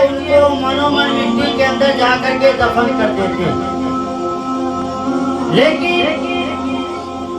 ان کو منومن مٹی کے اندر جا کر کے دفن کر دیتے، لیکن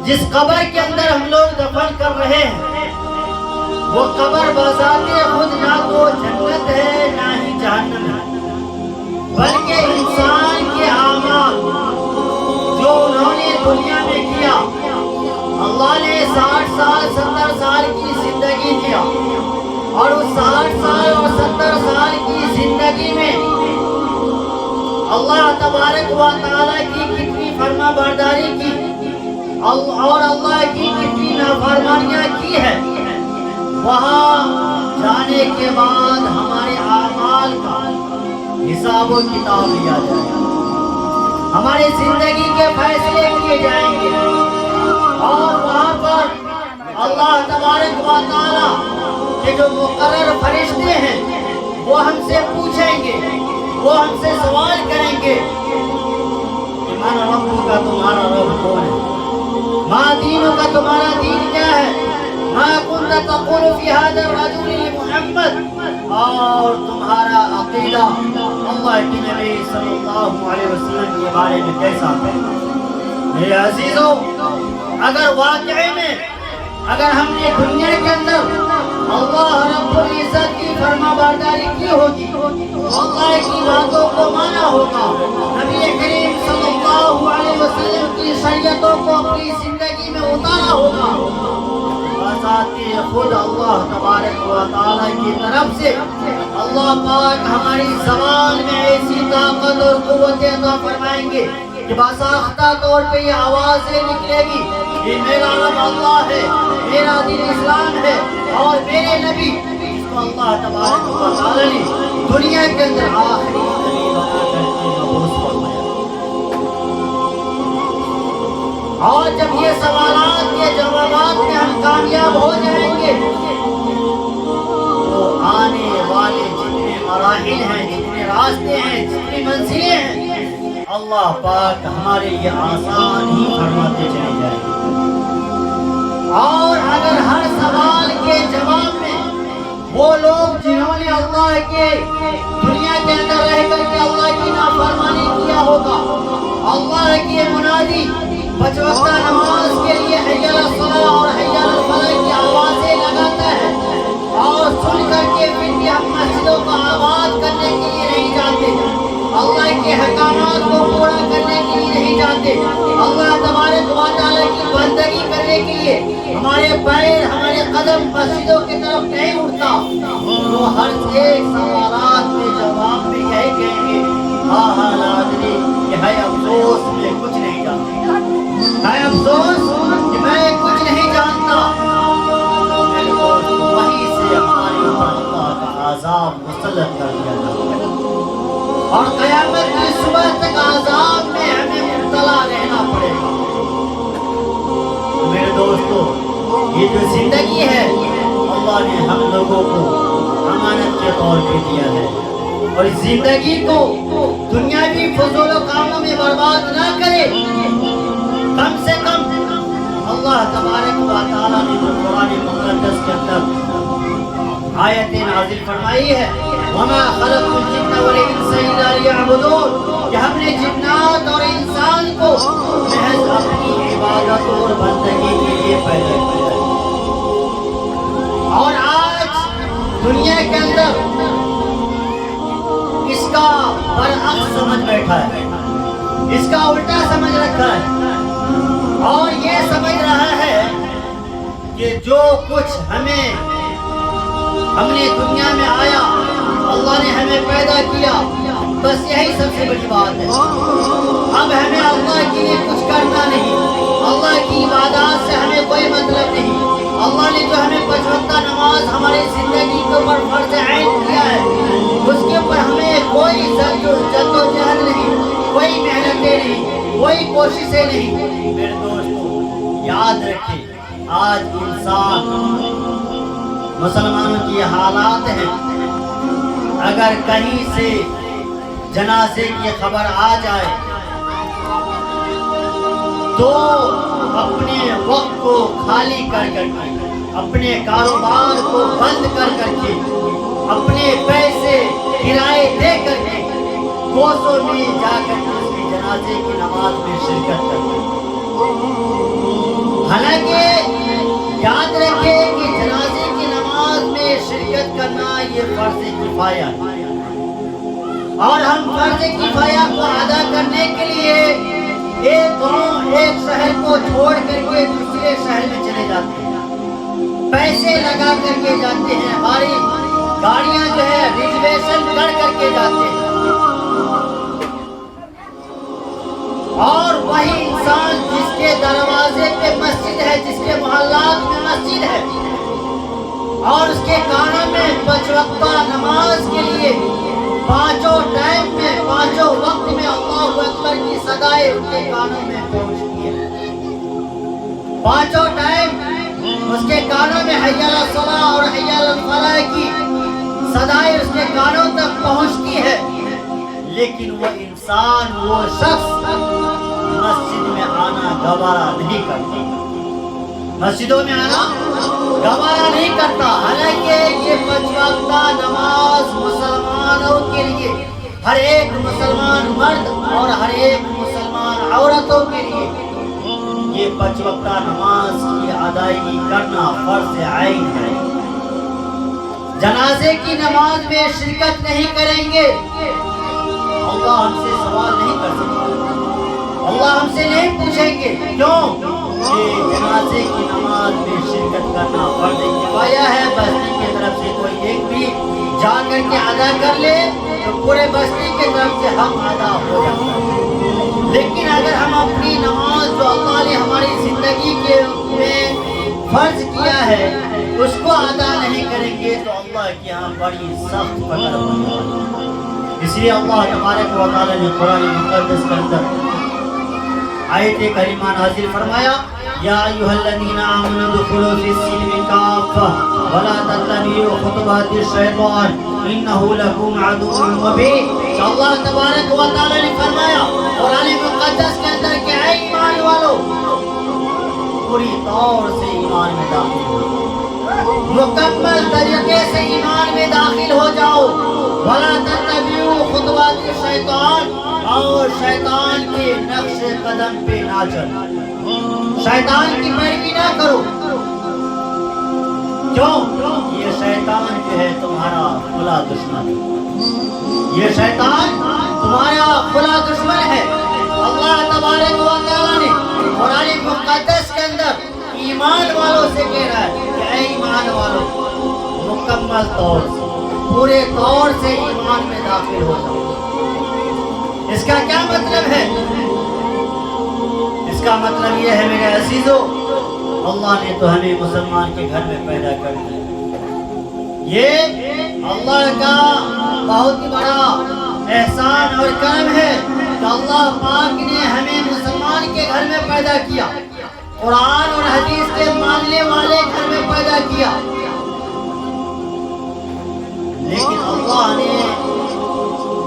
جس قبر کے اندر ہم لوگ دفن کر رہے ہیں وہ قبر بذات خود نہ تو جنت ہے نہ ہی جہنم ہے، بلکہ انسان کے اعمال جو انہوں نے دنیا میں کیا، اللہ نے 60 سال 70 سال کی زندگی دیا، اور اس 60 سال اور 70 سال کی زندگی میں اللہ تبارک و تعالیٰ کی کتنی فرما برداری کی اور اللہ کی کتنی نافرمانیاں کی ہے، وہاں جانے کے بعد ہمارے اعمال کا حساب و کتاب لیا جائے گا، ہماری زندگی کے فیصلے کیے جائیں گے، اور وہاں پر اللہ تبارک و تعالیٰ کہ جو مقرر فرشتے ہیں وہ ہم سے پوچھیں گے، وہ ہم سے سوال کریں گے کہ من ربک کا تمہارا رب کون ہے، ما دینک کا تمہارا دین کیا ہے، ما کنت تقول فی ھذا الرجل محمد، اور تمہارا عقیدہ اللہ کے نبی صلی اللہ علیہ وسلم کے بارے میں کیسا ہے۔ میرے عزیزوں، اگر واقعی میں اگر ہم نے دنیا کے اندر اللہ رب العزت کی فرما برداری کی ہوگی، اللہ کی باتوں کو مانا ہوگا، نبی کریم صلی اللہ علیہ وسلم کی شریعتوں کو اپنی زندگی میں اتارا ہوگا، بذات خود اللہ تبارک و تعالیٰ کی طرف سے اللہ پاک ہماری زبان میں ایسی طاقت اور قوت عطا فرمائیں گے کہ باضابطہ طور پہ یہ آوازیں نکلے گی کہ میرا رب اللہ ہے، میرا دین اسلام ہے، اور میرے نبی جس کو اللہ تبارک و تعالیٰ نے دنیا کے اندر آخری نبی بنا کر کے مبعوث فرمایا۔ اور جب یہ سوالات کے جوابات میں ہم کامیاب ہو جائیں گے تو آنے والے جتنے مراحل ہیں، جتنے راستے ہیں، جتنی منزلیں ہیں، اللہ پاک ہمارے لیے آسان ہی فرماتے چلے جائیں گے۔ اور اگر ہر سوال کے جواب میں وہ لوگ جنہوں نے اللہ کے دنیا کے اندر رہ کر کے اللہ کی نافرمانی کیا ہوگا، اللہ کی منادی پانچ وقتہ نماز کے لیے حی علی الصلاۃ اور حی علی الفلاح کی آوازیں لگاتا ہے، اور سن کر کے پھر بھی ہم مسجدوں کو آباد کرنے کے لیے نہیں جاتے، اللہ کے حکامات کو پورا کرنے کے لیے نہیں جاتے، اللہ تبارک و تعالیٰ کی بندگی کرنے کے لیے ہمارے پیر ہمارے قدم مسجدوں کی طرف نہیں اٹھتا، تو ہر ایک سوالات کے جواب میں یہی کہیں گے ہاں ہاں لادری کہ ہے افسوس میں کچھ نہیں جانتا، ہے افسوس کہ میں کچھ نہیں جانتا۔ وہیں سے ہمارے اوپر اللہ کا عذاب مسلط کر دیا جاتا ہے، اور قیامت کی صبح تک عذاب میں ہمیں مبتلا رہنا پڑے گا۔ میرے دوستو، یہ جو زندگی ہے اللہ نے ہم لوگوں کو امانت کے طور پہ دیا ہے، اور اس زندگی کو دنیاوی فضول و کاموں میں برباد نہ کرے۔ کم سے کم اللہ تبارک و تعالیٰ نے جو قرآن مقدس کے اندر آیت نازل فرمائی ہے وَمَا خَلَقْتُ الْجِنَّ وَالْإِنسَ إِلَّا لِيَعْبُدُونَ، کہ ہم نے جنات اور انسان کو محض اپنی عبادت اور بندگی کے لیے پیدا کیا ہے۔ اور آج دنیا کے اندر اس کا برعکس سمجھ بیٹھا ہے، اس کا الٹا سمجھ رکھا ہے، اور یہ سمجھ رہا ہے کہ جو کچھ ہم نے دنیا میں آیا، اللہ نے ہمیں پیدا کیا، بس یہی سب سے بڑی بات ہے، اب ہمیں اللہ کے لیے کچھ کرنا نہیں، اللہ کی عبادات سے ہمیں کوئی مطلب نہیں، اللہ نے جو ہمیں پانچ وقتہ نماز ہماری زندگی کے اوپر فرض عین کیا ہے، اس کے اوپر ہمیں کوئی جدوجہد نہیں، کوئی محنتیں نہیں، کوئی کوششیں نہیں۔ میرے دوستو، یاد رکھیں، آج انسان مسلمانوں کی حالات ہیں، اگر کہیں سے جنازے کی خبر آ جائے تو اپنے وقت کو خالی کر کر کے، اپنے کاروبار کو بند کر کر کے، اپنے پیسے کرائے پڑوسوں میں جا کر اس کے جنازے کی نماز میں شرکت کرتے ہیں۔ حالانکہ یاد رکھیں کہ جنازے کی نماز میں شرکت کرنا یہ فرض کفایہ ہے، اور ہم فرض کفایہ کو ادا کرنے کے لیے ایک گاؤں ایک شہر کو چھوڑ کر کے دوسرے شہر میں چلے جاتے ہیں، پیسے لگا کر کے جاتے ہیں، ہماری گاڑیاں جو ہے ریزرویشن کر کے جاتے ہیں، اور وہی انسان جس کے دروازے پہ مسجد ہے، جس کے محلات میں مسجد ہے، اور اس کے کانوں میں 5 وقتہ نماز کے لیے پانچوں ٹائم میں پانچوں وقت میں اللہ اکبر کی صدائیں ان کے کانوں میں پہنچتی ہے، پانچوں ٹائم اس کے کانوں میں حی علی الصلاۃ اور حی علی الفلاح کی صدائیں اس کے کانوں تک پہنچتی ہے، لیکن وہ انسان وہ شخص مسجد میں آنا گوارا نہیں کرتا، مسجدوں میں آنا گوارا نہیں کرتا، حالانکہ یہ 5 وقتہ نماز مسلمانوں کے لیے، ہر ایک مسلمان مرد اور ہر ایک مسلمان عورتوں کے لیے یہ 5 وقتہ نماز کی ادائیگی کرنا فرض عین ہے۔ جنازے کی نماز میں شرکت نہیں کریں گے، اللہ ہم سے سوال نہیں کر سکتا، اللہ ہم سے نہیں پوچھیں گے، کیوں؟ کہ جنازے کی نماز میں شرکت کرنا فرض کفایہ ہے، بستی کی طرف سے کوئی ایک بھی جا کر کے ادا کر لے تو پورے بستی کی طرف سے حق ادا ہو جاتا ہے، لیکن اگر ہم اپنی نماز جو اللہ نے ہماری زندگی کے میں فرض کیا ہے اس کو ادا نہیں کریں گے تو اللہ کے یہاں بڑی سخت پکڑ ہوگی۔ اس لیے اللہ تبارک و تعالی نے قرآن مقدس کے اندر آیت کریمہ نازل فرمایا، یا ایھا الذین آمنوا ادخلوا فی السلم کافہ ولا تتبعوا خطوات الشیطان انہ لکم عدو مبین۔ تو اللہ تبارک و تعالی نے فرمایا قرآن مقدس کے اندر کہ اے ایمان والو پوری طور سے ایمان میں داخل ہو، مکمل طریقے سے ایمان میں داخل ہو جاؤ، ولا تتبعوا خطوات الشیطان، اور شیطان کے نقش قدم پہ نہ چلو، شیطان کی پیروی نہ کرو، کیوں؟ یہ شیطان جو ہے تمہارا کھلا دشمن ہے، یہ شیطان تمہارا کھلا دشمن ہے۔ اللہ تبارک و تعالی نے قرآن مقدس کے اندر ایمان والوں سے کہہ رہا ہے کہ اے ایمان والوں مکمل طور سے پورے طور سے ایمان میں داخل ہو جاؤ۔ اس کا کیا مطلب ہے؟ اس کا مطلب یہ ہے میرے عزیزو، اللہ نے تو ہمیں مسلمان کے گھر میں پیدا کر دیا، یہ اللہ کا بہت ہی بڑا احسان اور کرم ہے کہ اللہ پاک نے ہمیں مسلمان کے گھر میں پیدا کیا، قرآن اور حدیث کے ماننے والے گھر میں پیدا کیا، لیکن اللہ نے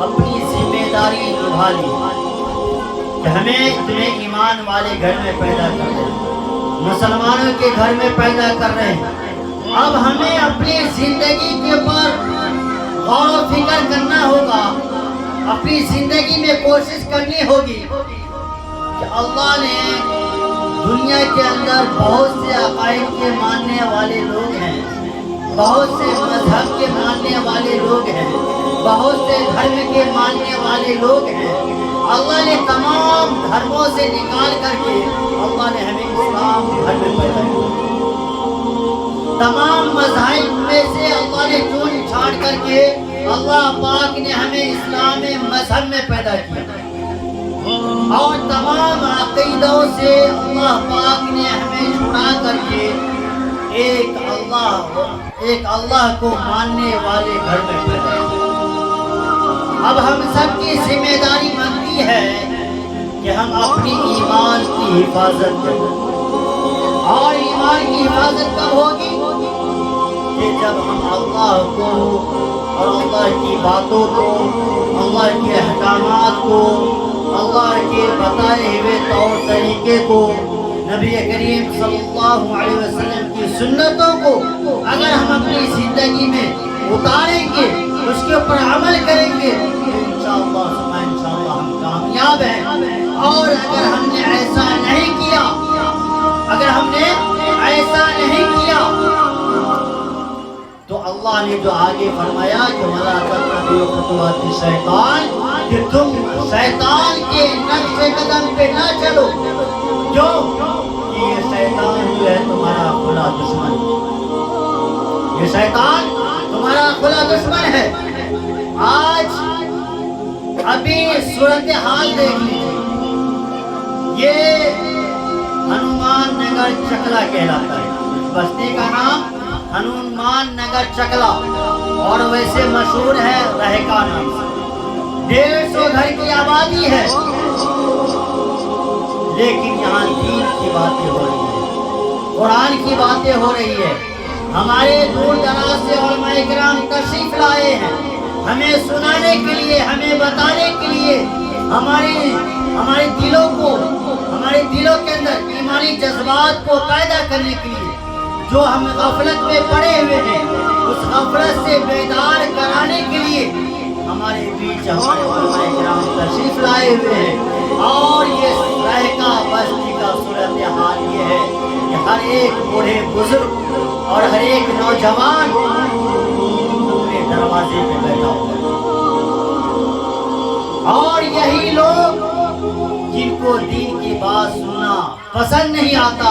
اپنی ذمہ داری نبھا لی کہ ہمیں تمہیں ایمان والے گھر میں پیدا کر رہے ہیں، مسلمانوں کے گھر میں پیدا کر رہے ہیں۔ اب ہمیں اپنی زندگی کے اوپر غور و فکر کرنا ہوگا، اپنی زندگی میں کوشش کرنی ہوگی کہ اللہ نے دنیا کے اندر بہت سے عقائد کے ماننے والے لوگ ہیں، بہت سے مذہب کے ماننے والے لوگ ہیں، بہت سے دھرم کے ماننے والے لوگ ہیں، اللہ نے تمام دھرموں سے نکال کر کے اللہ نے ہمیں اسلام دھرم میں پیدا کیا، تمام مذاہب میں سے اللہ نے چون چھانٹ کر کے اللہ پاک نے ہمیں اسلام مذہب میں پیدا کیا، اور تمام عقیدوں سے اللہ پاک نے ہمیں چھڑا کر کے ایک اللہ کو ماننے والے گھر میں پیدا کیا۔ اب ہم سب کی ذمہ داری بنتی ہے کہ ہم اپنی ایمان کی حفاظت کریں، اور ایمان کی حفاظت کب ہوگی؟ کہ جب ہم اللہ کو اور اللہ کی باتوں کو، اللہ کے احکامات کو، اللہ کے بتائے ہوئے طور طریقے کو، نبی کریم صلی اللہ علیہ وسلم کی سنتوں کو اگر ہم اپنی زندگی میں اتاریں گے، اس کے اوپر عمل کریں گے، انشاءاللہ کامیاب ہیں. اور اگر ہم نے ایسا نہیں کیا، اگر ہم نے ایسا نہیں کیا تو اللہ نے جو آگے فرمایا کہ وَلَا تَتَّبِعُوا خُطُوَاتِ الشَّيْطَانِ، کہ تم شیطان کے نقش قدم پہ نہ چلو. کیوں؟ کہ یہ شیطان جو ہے تمہارا کھلا دشمن، یہ شیطان تمہارا کھلا دشمن ہے. آج ابھی صورتحال دیکھ لیجیے، یہ ہنومان نگر چکلا کہلاتا ہے. بستی کا نام ہنومان نگر چکلا، اور ویسے مشہور ہے رہکا نام سے. 150 گھر کی آبادی ہے، لیکن یہاں دین کی باتیں ہو رہی ہیں، قرآن کی باتیں ہو رہی ہے. ہمارے دور دراز سے علماء کرام تشریف لائے ہیں ہمیں سنانے کے لیے، ہمیں بتانے کے لیے، ہمارے دلوں کے اندر ایمانی جذبات کو پیدا کرنے کے لیے. جو ہم غفلت میں پڑے ہوئے ہیں اس غفلت سے بیدار کرانے کے لیے ہمارے بیچ ہمارے علماء کرام تشریف لائے ہوئے ہیں. اور یہ رہکا بستی کا صورتحال یہ ہے کہ ہر ایک بوڑھے بزرگ اور ہر ایک نوجوان اپنے دروازے پہ بیٹھا ہوا ہے. اور یہی لوگ جن کو دین کی بات سننا پسند نہیں آتا،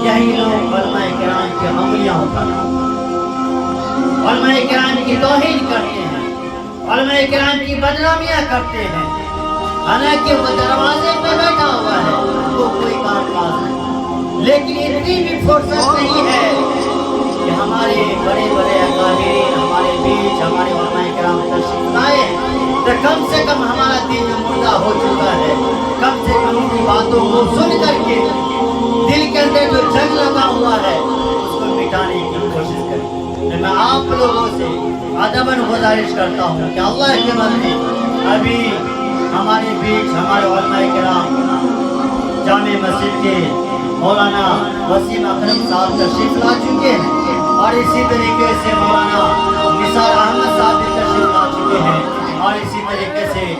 یہی لوگ علماء کرام کے انگلیاں اٹھاتے ہیں، علماء کرام کی توہین کرتے ہیں، علماء کرام کی بدنامیاں کرتے ہیں. حالانکہ وہ دروازے پہ بیٹھا ہوا ہے، وہ کوئی کام کاج نہیں، لیکن اتنی بھی فرصت نہیں ہے کہ ہمارے بڑے بڑے اکابرین ہمارے بیچ ہمارے علماء کرام تشریف لائے ہیں تو کم سے کم ہمارا دل مردہ ہو چکا ہے. کم سے کم ان کی باتوں کو سن کر کے دل کے اندر جو جنگ لگا ہوا ہے اس کو مٹانے کی کوشش کریں. میں آپ لوگوں سے ادباً گزارش کرتا ہوں کہ اللہ کے بندے ابھی ہمارے بیچ ہمارے علماء کرام جامع مسجد کے مولانا وسیم اکرم صاحب تشریف لا چکے ہیں، اور اسی طریقے سے مولانا نثار احمد صاحب بھی تشریف لا چکے ہیں، اور اسی طریقے سے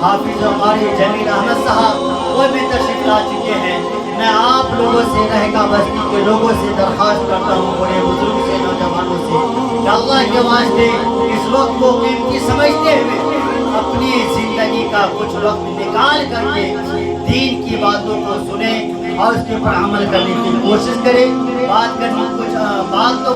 حافظ و قاری جمیل احمد صاحب وہ بھی تشریف لا چکے ہیں. میں آپ لوگوں سے رہکا بستی کے لوگوں سے درخواست کرتا ہوں، بڑے بزرگ سے نوجوانوں سے، کہ اللہ کے واسطے اس وقت کو قیمتی سمجھتے ہوئے اپنی زندگی کا کچھ وقت نکال کر کے دین کی باتوں کو سنیں اور اس کے اوپر عمل کرنے کی کوشش کریں. بات کرنی کچھ بات تو